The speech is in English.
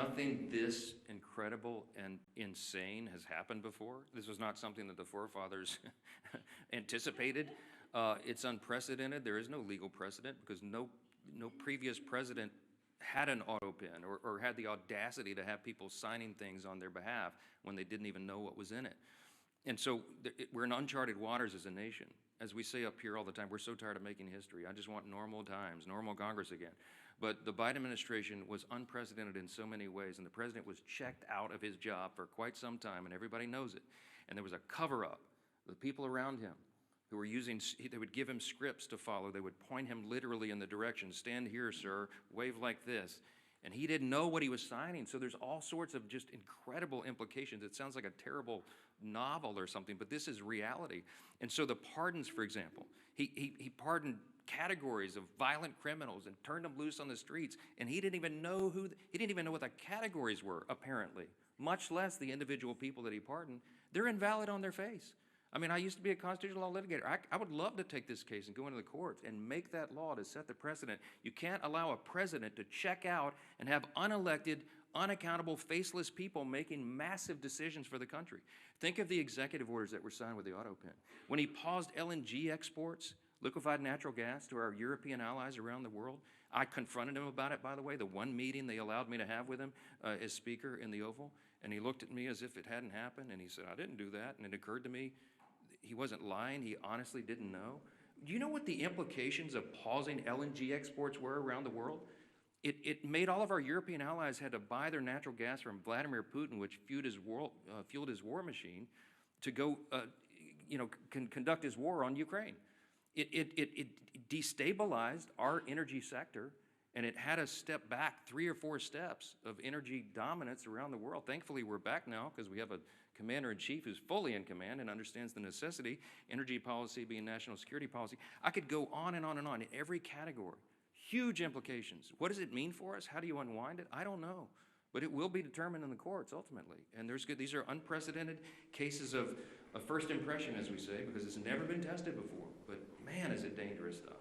nothing this incredible and insane has happened before. This was not something that the forefathers anticipated. It's unprecedented. There is no legal precedent because no previous president had an autopen or had the audacity to have people signing things on their behalf when they didn't even know what was in it. And so we're in uncharted waters as a nation. As we say up here all the time, we're so tired of making history. I just want normal times, normal Congress again. But the Biden administration was unprecedented in so many ways, and the president was checked out of his job for quite some time, and everybody knows it. And there was a cover-up. The people around him who were they would give him scripts to follow. They would point him literally in the direction, stand here, sir, wave like this. And he didn't know what he was signing. So there's all sorts of just incredible implications. It sounds like a terrible novel or something, but this is reality. And so the pardons, for example, he pardoned categories of violent criminals and turned them loose on the streets. And he didn't even know what the categories were, apparently, much less the individual people that he pardoned. They're invalid on their face. I mean, I used to be a constitutional law litigator. I would love to take this case and go into the courts and make that law to set the precedent. You can't allow a president to check out and have unelected, unaccountable, faceless people making massive decisions for the country. Think of the executive orders that were signed with the autopen. When he paused LNG exports, liquefied natural gas, to our European allies around the world, I confronted him about it, by the way, the one meeting they allowed me to have with him as Speaker in the Oval. And he looked at me as if it hadn't happened, and he said, I didn't do that. And it occurred to me, he wasn't lying. He honestly didn't know. Do you know what the implications of pausing LNG exports were around the world? It made all of our European allies had to buy their natural gas from Vladimir Putin, which fueled his war machine, to go conduct his war on Ukraine. It destabilized our energy sector, and it had us step back 3 or 4 steps of energy dominance around the world. Thankfully, we're back now because we have a commander-in-chief who's fully in command and understands the necessity, energy policy being national security policy. I could go on and on and on in every category. Huge implications. What does it mean for us? How do you unwind it? I don't know. But it will be determined in the courts ultimately. And these are unprecedented cases of first impression, as we say, because it's never been tested before. But man, is it dangerous stuff.